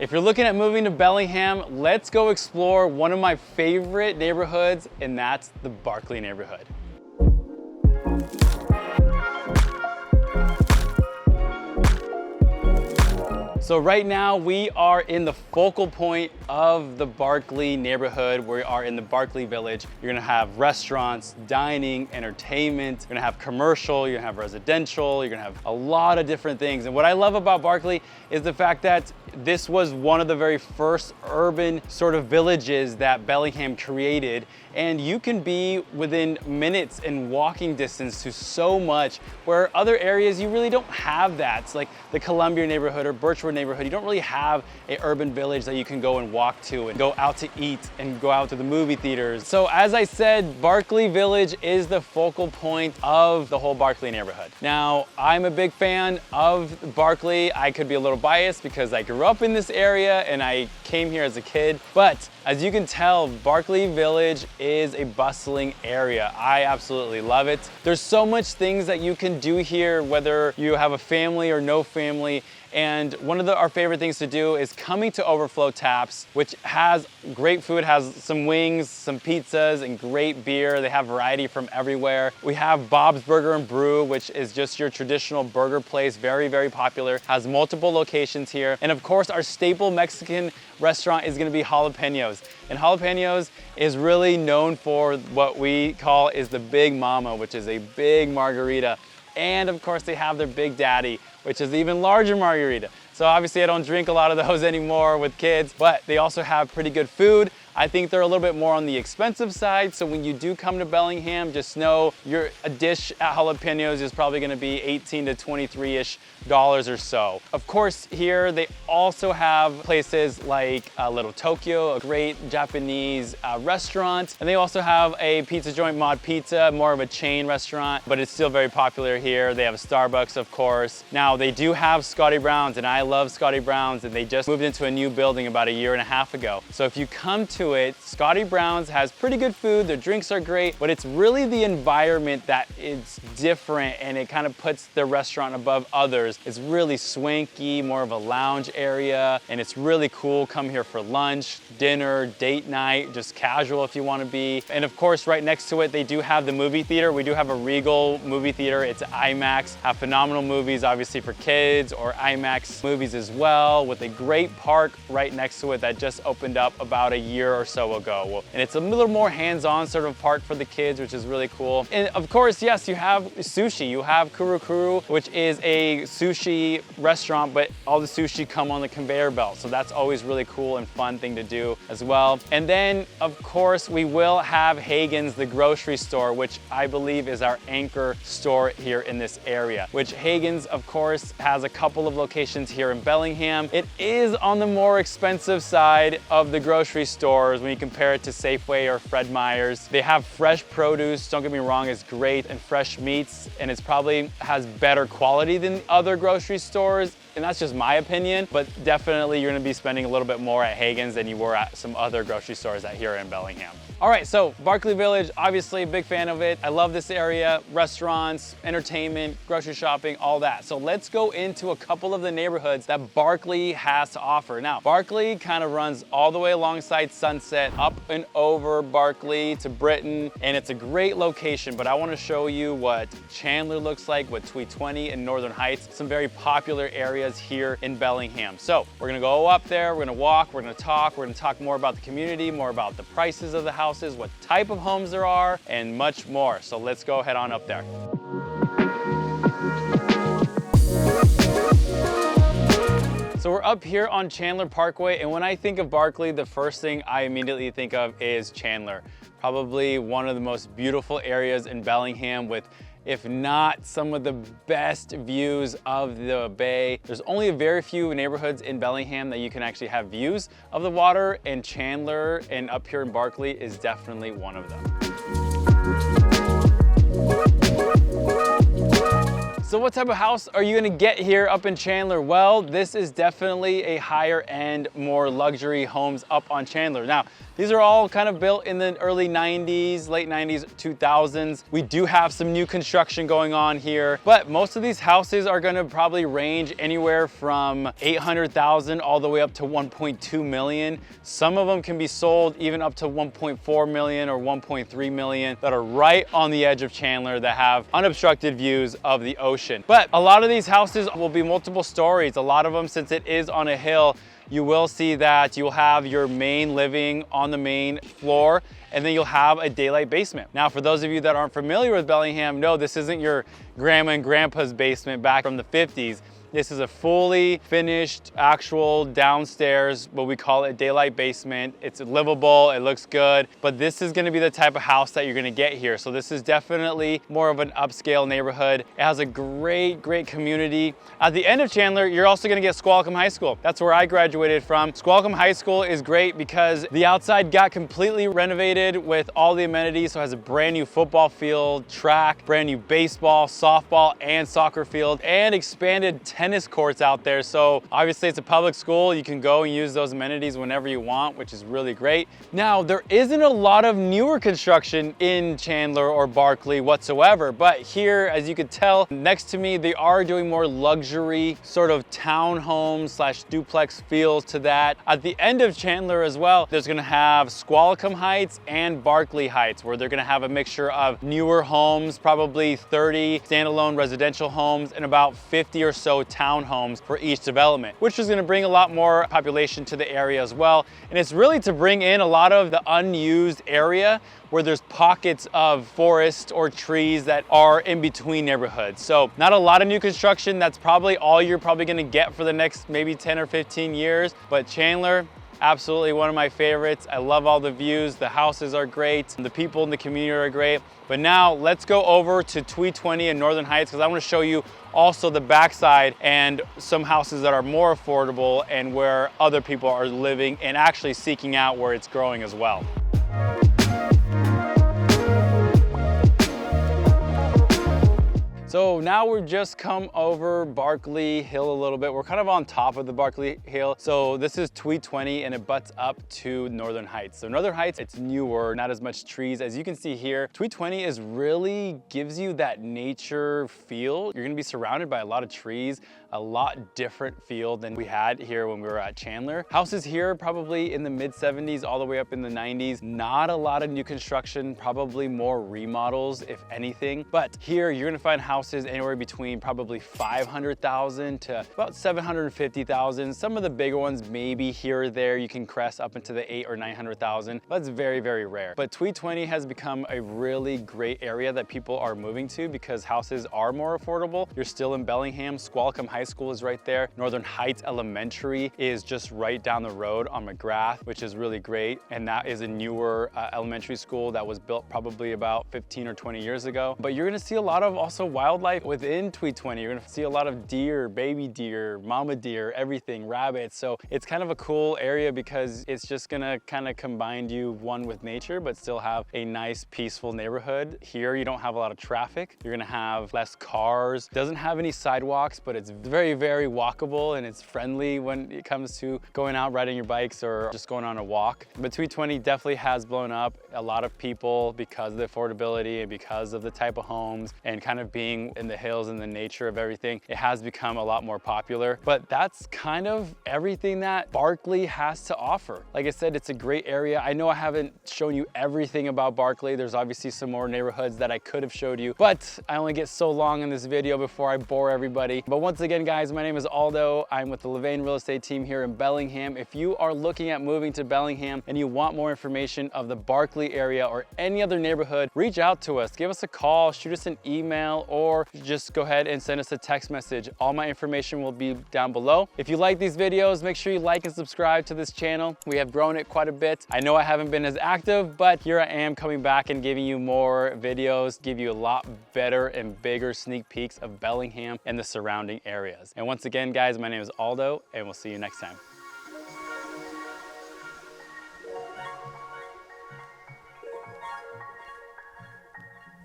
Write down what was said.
If you're looking at moving to Bellingham, let's go explore one of my favorite neighborhoods, and that's the Barkley neighborhood. So right now we are in the focal point of the Barkley neighborhood. We are in the Barkley Village. You're gonna have restaurants, dining, entertainment. You're gonna have commercial, you're gonna have residential, you're gonna have a lot of different things. And what I love about Barkley is the fact that this was one of the very first urban sort of villages that Bellingham created. And you can be within minutes and walking distance to so much, where other areas you really don't have that. It's like the Columbia neighborhood or Birchwood neighborhood. You don't really have an urban village that you can go and walk to and go out to eat and go out to the movie theaters. So as I said, Barkley Village is the focal point of the whole Barkley neighborhood. Now, I'm a big fan of Barkley. I could be a little biased because I grew up in this area and I came here as a kid, but as you can tell, Barkley Village is a bustling area. I absolutely love it. There's so much things that you can do here, whether you have a family or no family. And one of our favorite things to do is coming to Overflow Taps, which has great food, has some wings, some pizzas, and great beer. They have variety from everywhere. We have Bob's Burger and Brew, which is just your traditional burger place, very, very popular, has multiple locations here. And of course, our staple Mexican restaurant is gonna be Jalapenos. And Jalapenos is really known for what we call is the Big Mama, which is a big margarita. And of course, they have their Big Daddy, which is the even larger margarita. So obviously I don't drink a lot of those anymore with kids, but they also have pretty good food. I think they're a little bit more on the expensive side. So when you do come to Bellingham, just know a dish at Jalapenos is probably gonna be 18 to 23-ish dollars or so. Of course, here they also have places like Little Tokyo, a great Japanese restaurant. And they also have a pizza joint, Mod Pizza, more of a chain restaurant, but it's still very popular here. They have a Starbucks, of course. Now they do have Scotty Brown's, and I love Scotty Brown's, and they just moved into a new building about 1.5 years ago. So if you come to it, Scotty Brown's has pretty good food, their drinks are great, but it's really the environment that is different, and it kind of puts the restaurant above others. It's really swanky, more of a lounge area, and it's really cool. Come here for lunch, dinner, date night, just casual if you want to be. And of course, right next to it, they do have the movie theater. We do have a Regal movie theater. It's IMAX, have phenomenal movies, obviously for kids, or IMAX movies as well, with a great park right next to it that just opened up about 1 year or so ago. And it's a little more hands-on sort of park for the kids, which is really cool. And of course, yes, you have sushi. You have Kuru Kuru, which is a sushi restaurant, but all the sushi come on the conveyor belt. So that's always really cool and fun thing to do as well. And then of course, we will have Hagen's, the grocery store, which I believe is our anchor store here in this area, which Hagen's of course has a couple of locations here in Bellingham. It is on the more expensive side of the grocery stores when you compare it to Safeway or Fred Meyer's. They have fresh produce, don't get me wrong, it's great, and fresh meats, and it's probably has better quality than other grocery stores. And that's just my opinion, but definitely you're gonna be spending a little bit more at Hagen's than you were at some other grocery stores out here in Bellingham. All right, so Barkley Village, obviously a big fan of it. I love this area, restaurants, entertainment, grocery shopping, all that. So let's go into a couple of the neighborhoods that Barkley has to offer. Now, Barkley kind of runs all the way alongside Sunset, up and over Barkley to Britain, and it's a great location, but I wanna show you what Chandler looks like, what Tweed 20 and Northern Heights, some very popular areas here in Bellingham. So we're gonna go up there, we're gonna walk, we're gonna talk more about the community, more about the prices of the houses, what type of homes there are, and much more. So let's go head on up there. So we're up here on Chandler Parkway, and when I think of Barkley, the first thing I immediately think of is Chandler. Probably one of the most beautiful areas in Bellingham with, if not some of the best views of the bay. There's only a very few neighborhoods in Bellingham that you can actually have views of the water, and Chandler and up here in Barkley is definitely one of them. So what type of house are you gonna get here up in Chandler? Well, this is definitely a higher end, more luxury homes up on Chandler. Now, these are all kind of built in the early 90s, late 90s, 2000s. We do have some new construction going on here, but most of these houses are gonna probably range anywhere from 800,000 all the way up to 1.2 million. Some of them can be sold even up to 1.4 million or 1.3 million that are right on the edge of Chandler that have unobstructed views of the ocean. But a lot of these houses will be multiple stories. A lot of them, since it is on a hill, you will see that you'll have your main living on the main floor, and then you'll have a daylight basement. Now, for those of you that aren't familiar with Bellingham, no, this isn't your grandma and grandpa's basement back from the 50s. This is a fully finished, actual downstairs, what we call it, daylight basement. It's livable, it looks good, but this is gonna be the type of house that you're gonna get here. So this is definitely more of an upscale neighborhood. It has a great, great community. At the end of Chandler, you're also gonna get Squalicum High School. That's where I graduated from. Squalicum High School is great because the outside got completely renovated with all the amenities. So it has a brand new football field, track, brand new baseball, softball, and soccer field, and expanded tennis courts out there. So obviously it's a public school. You can go and use those amenities whenever you want, which is really great. Now, there isn't a lot of newer construction in Chandler or Barkley whatsoever, but here, as you could tell, next to me, they are doing more luxury sort of townhome slash duplex feels to that. At the end of Chandler as well, there's gonna have Squalicum Heights and Barkley Heights, where they're gonna have a mixture of newer homes, probably 30 standalone residential homes and about 50 or so townhomes for each development, which is gonna bring a lot more population to the area as well. And it's really to bring in a lot of the unused area where there's pockets of forest or trees that are in between neighborhoods. So not a lot of new construction. That's probably all you're probably gonna get for the next maybe 10 or 15 years. But Chandler, absolutely one of my favorites. I love all the views. The houses are great. The people in the community are great. But now let's go over to Tweed 20 in Northern Heights, because I want to show you also the backside and some houses that are more affordable and where other people are living and actually seeking out where it's growing as well. So now we've just come over Barkley Hill a little bit. We're kind of on top of the Barkley Hill. So this is Tweed 20 and it butts up to Northern Heights. So Northern Heights, it's newer, not as much trees. As you can see here, Tweed 20 is really gives you that nature feel. You're gonna be surrounded by a lot of trees, a lot different feel than we had here when we were at Chandler. Houses here probably in the mid 70s all the way up in the 90s. Not a lot of new construction, probably more remodels if anything. But here you're gonna find houses anywhere between probably 500,000 to about 750,000. Some of the bigger ones, maybe here or there, you can crest up into the 800,000 or 900,000. That's very, very rare. But Tweed 20 has become a really great area that people are moving to because houses are more affordable. You're still in Bellingham. Squalicum High School is right there. Northern Heights Elementary is just right down the road on McGrath, which is really great. And that is a newer elementary school that was built probably about 15 or 20 years ago. But you're gonna see a lot of also wildlife within Tweed 20. You're gonna see a lot of deer, baby deer, mama deer, everything, rabbits. So it's kind of a cool area because it's just gonna kind of combine you one with nature, but still have a nice, peaceful neighborhood. Here, you don't have a lot of traffic. You're gonna have less cars. Doesn't have any sidewalks, but it's very, very walkable and it's friendly when it comes to going out riding your bikes or just going on a walk. But Tweed 20 definitely has blown up. A lot of people because of the affordability and because of the type of homes and kind of being in the hills and the nature of everything, it has become a lot more popular. But that's kind of everything that Barkley has to offer. Like I said, it's a great area. I know I haven't shown you everything about Barkley. There's obviously some more neighborhoods that I could have showed you, but I only get so long in this video before I bore everybody. But once again, guys, my name is Aldo. I'm with the Levain Real Estate team here in Bellingham. If you are looking at moving to Bellingham and you want more information of the Barkley area or any other neighborhood, reach out to us. Give us a call, shoot us an email, or just go ahead and send us a text message. All my information will be down below. If you like these videos, make sure you like and subscribe to this channel. We have grown it quite a bit. I know I haven't been as active, but here I am coming back and giving you more videos, give you a lot better and bigger sneak peeks of Bellingham and the surrounding areas. And once again, guys, my name is Aldo, and we'll see you next time.